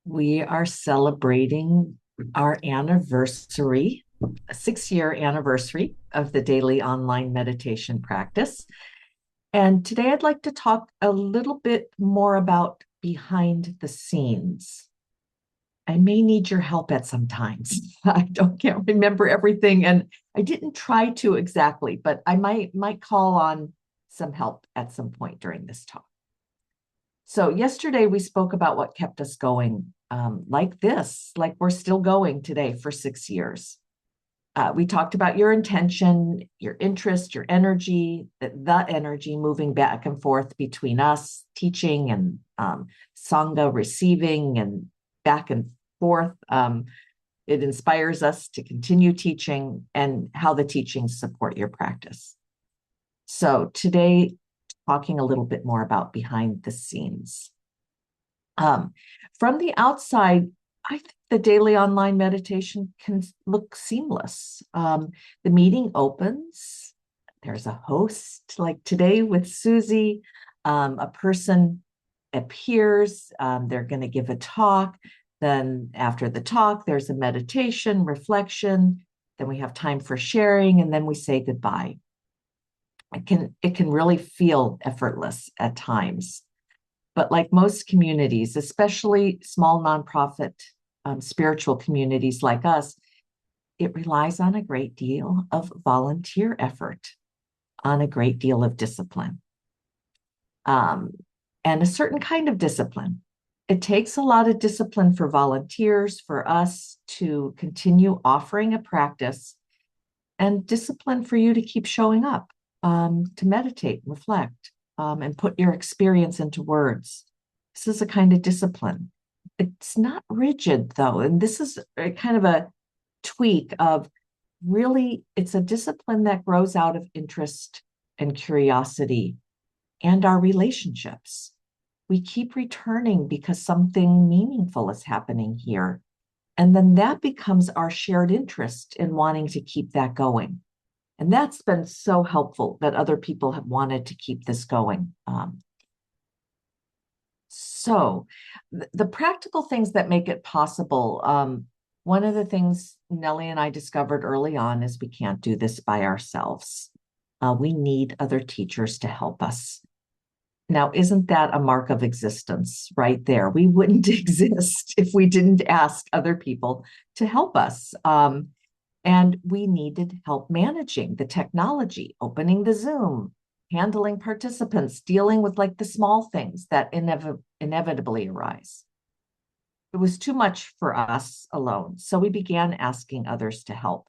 We are celebrating our anniversary, a 6-year anniversary of the daily online meditation practice. And today I'd like to talk a little bit more about behind the scenes. I may need your help at some times. Can't remember everything, and I didn't try to exactly, but I might call on some help at some point during this talk. So yesterday we spoke about what kept us going, like we're still going today for 6 years. We talked about your intention, your interest, your energy, the energy moving back and forth between us teaching and sangha receiving and back and forth. It inspires us to continue teaching and how the teachings support your practice. So today, talking a little bit more about behind the scenes. From the outside, I think the daily online meditation can look seamless. The meeting opens, there's a host, like today with Susie, a person appears, they're going to give a talk. Then after the talk, there's a meditation, reflection, then we have time for sharing, and then we say goodbye. It can really feel effortless at times. But like most communities, especially small nonprofit spiritual communities like us, it relies on a great deal of volunteer effort, on a great deal of discipline, and a certain kind of discipline. It takes a lot of discipline for volunteers, for us to continue offering a practice, and discipline for you to keep showing up, to meditate, reflect, and put your experience into words. This is a kind of discipline. It's not rigid, though. And this is a kind of a tweak of really, it's a discipline that grows out of interest and curiosity and our relationships. We keep returning because something meaningful is happening here. And then that becomes our shared interest in wanting to keep that going. And that's been so helpful that other people have wanted to keep this going. So the practical things that make it possible, one of the things Nellie and I discovered early on is we can't do this by ourselves. We need other teachers to help us. Now, isn't that a mark of existence right there? We wouldn't exist if we didn't ask other people to help us. And we needed help managing the technology, opening the Zoom, handling participants, dealing with like the small things that inevitably arise. It was too much for us alone. So we began asking others to help.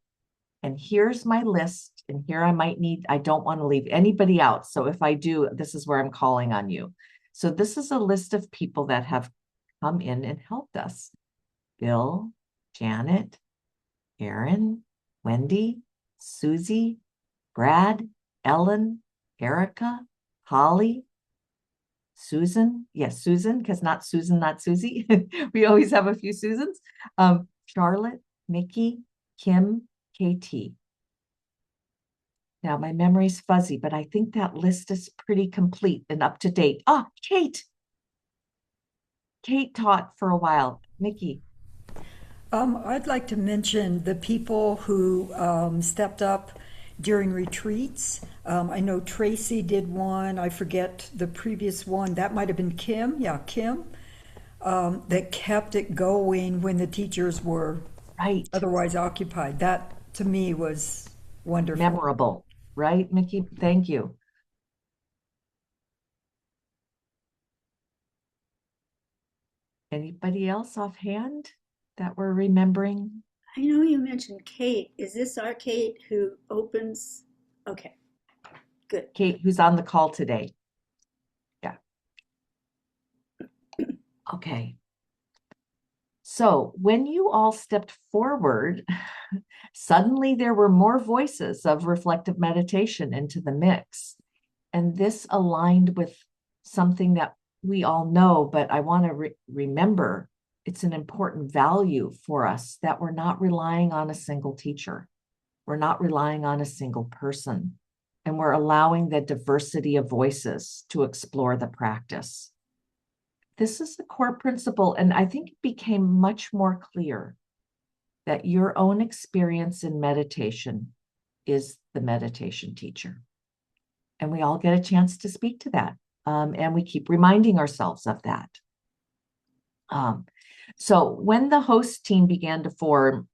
And here's my list. And here I don't want to leave anybody out. So if I do, this is where I'm calling on you. So this is a list of people that have come in and helped us. Bill, Janet, Aaron, Wendy, Susie, Brad, Ellen, Erica, Holly, Susan. Yes, Susan, because not Susan, not Susie. We always have a few Susans. Charlotte, Nikki, Kim, KT. Now, my memory's fuzzy, but I think that list is pretty complete and up to date. Kate. Kate taught for a while. Nikki. I'd like to mention the people who stepped up during retreats. I know Tracy did one. I forget the previous one. That might have been Kim. Yeah, Kim. That kept it going when the teachers were Right. otherwise occupied. That to me was wonderful. Memorable. Right, Nikki? Thank you. Anybody else offhand that we're remembering? I know you mentioned Kate. Is this our Kate who opens? Okay, good. Kate, who's on the call today. Yeah. Okay. So when you all stepped forward, suddenly there were more voices of reflective meditation into the mix. And this aligned with something that we all know, but I want to remember it's an important value for us that we're not relying on a single teacher. We're not relying on a single person. And we're allowing the diversity of voices to explore the practice. this is the core principle, and I think it became much more clear that your own experience in meditation is the meditation teacher. And we all get a chance to speak to that. And we keep reminding ourselves of that. So when the host team began to form,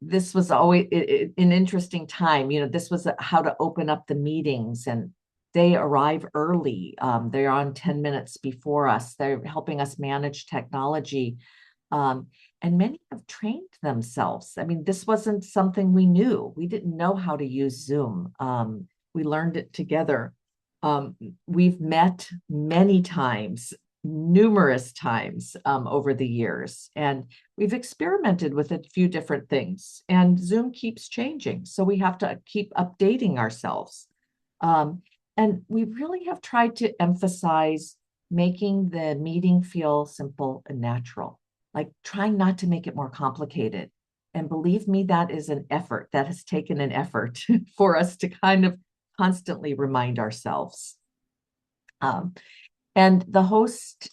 this was always an interesting time. This was how to open up the meetings, and they arrive early. They're on 10 minutes before us. They're helping us manage technology. And many have trained themselves. I mean, this wasn't something we knew. We didn't know how to use Zoom. We learned it together. We've met many times, numerous times over the years, and we've experimented with a few different things. And Zoom keeps changing, so we have to keep updating ourselves. And we really have tried to emphasize making the meeting feel simple and natural, like trying not to make it more complicated. And believe me, that is an effort. That has taken an effort for us to kind of constantly remind ourselves. And the host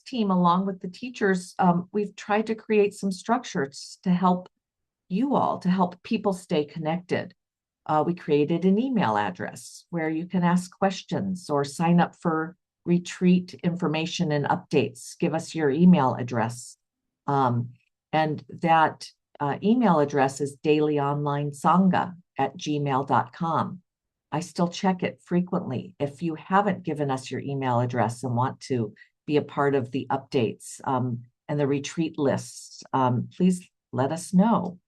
team, along with the teachers, we've tried to create some structures to help to help people stay connected. We created an email address where you can ask questions or sign up for retreat information and updates. Give us your email address. And that email address is dailyonlinesangha@gmail.com. I still check it frequently. If you haven't given us your email address and want to be a part of the updates and the retreat lists, please let us know.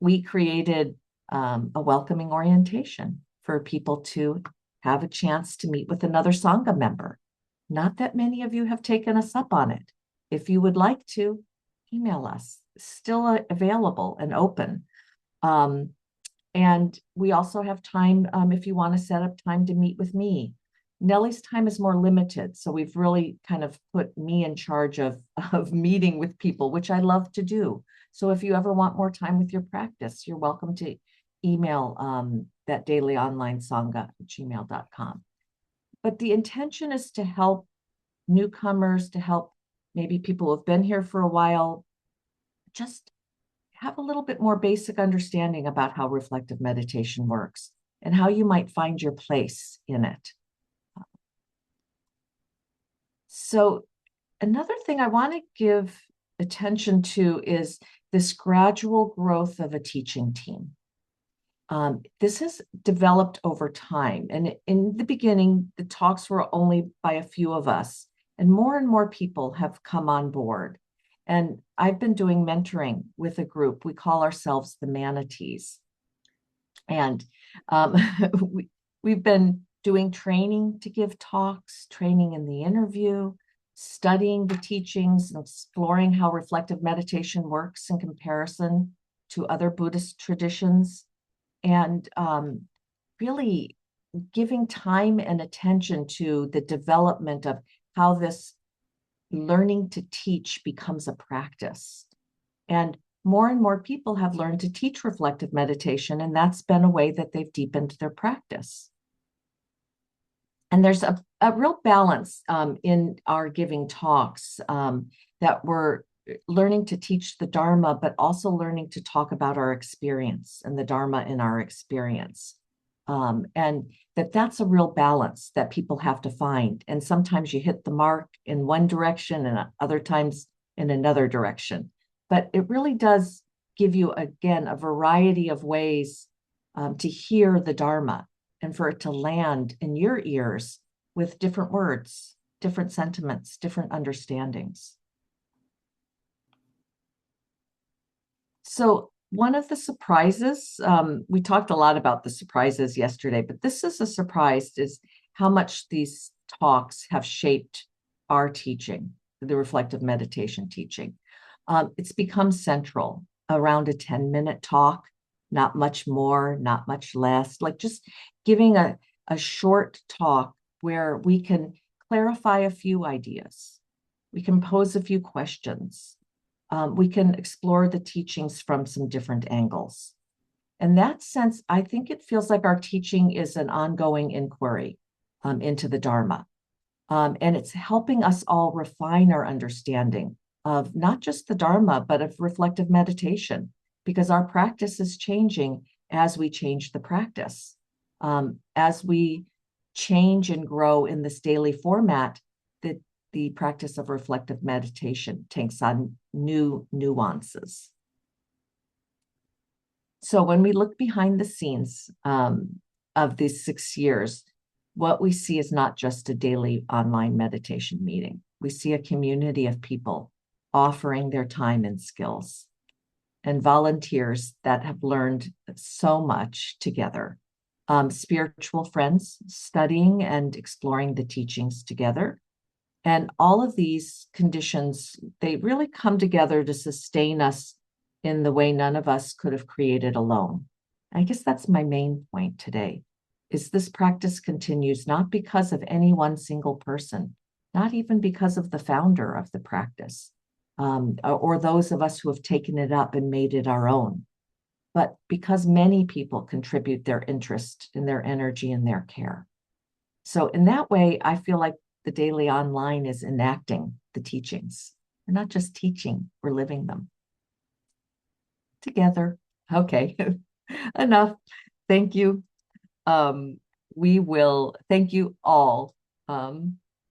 We created a welcoming orientation for people to have a chance to meet with another Sangha member. Not that many of you have taken us up on it. If you would like to, email us. Still available and open. And we also have time if you want to set up time to meet with me. Nellie's time is more limited, so we've really kind of put me in charge of meeting with people, which I love to do. So if you ever want more time with your practice, you're welcome to email that dailyonlinesangha@gmail.com. But the intention is to help newcomers, to help maybe people who have been here for a while, just have a little bit more basic understanding about how reflective meditation works and how you might find your place in it. So another thing I want to give attention to is this gradual growth of a teaching team. This has developed over time. And in the beginning, the talks were only by a few of us, and more people have come on board. And I've been doing mentoring with a group. We call ourselves the Manatees. And we've been doing training to give talks, training in the interview, studying the teachings, and exploring how reflective meditation works in comparison to other Buddhist traditions, and really giving time and attention to the development of how this learning to teach becomes a practice. And more people have learned to teach reflective meditation, and that's been a way that they've deepened their practice. And there's a real balance in our giving talks that we're learning to teach the Dharma, but also learning to talk about our experience and the Dharma in our experience. And that's a real balance that people have to find. And sometimes you hit the mark in one direction and other times in another direction. But it really does give you, again, a variety of ways to hear the Dharma and for it to land in your ears with different words, different sentiments, different understandings. So one of the surprises, we talked a lot about the surprises yesterday, but this is a surprise, is how much these talks have shaped our teaching, the reflective meditation teaching. It's become central around a 10-minute talk, not much more, not much less, like just giving a short talk where we can clarify a few ideas. We can pose a few questions. We can explore the teachings from some different angles. In that sense, I think it feels like our teaching is an ongoing inquiry into the Dharma. And it's helping us all refine our understanding of not just the Dharma, but of reflective meditation, because our practice is changing as we change the practice. As we change and grow in this daily format, the practice of reflective meditation takes on new nuances. So when we look behind the scenes of these 6 years, what we see is not just a daily online meditation meeting. We see a community of people offering their time and skills, and volunteers that have learned so much together. Spiritual friends studying and exploring the teachings together. And all of these conditions, they really come together to sustain us in the way none of us could have created alone. I guess that's my main point today, is this practice continues not because of any one single person, not even because of the founder of the practice, or those of us who have taken it up and made it our own, but because many people contribute their interest and their energy and their care. So in that way, I feel like the daily online is enacting the teachings. We're not just teaching, we're living them together. Okay, enough. Thank you. We will thank you all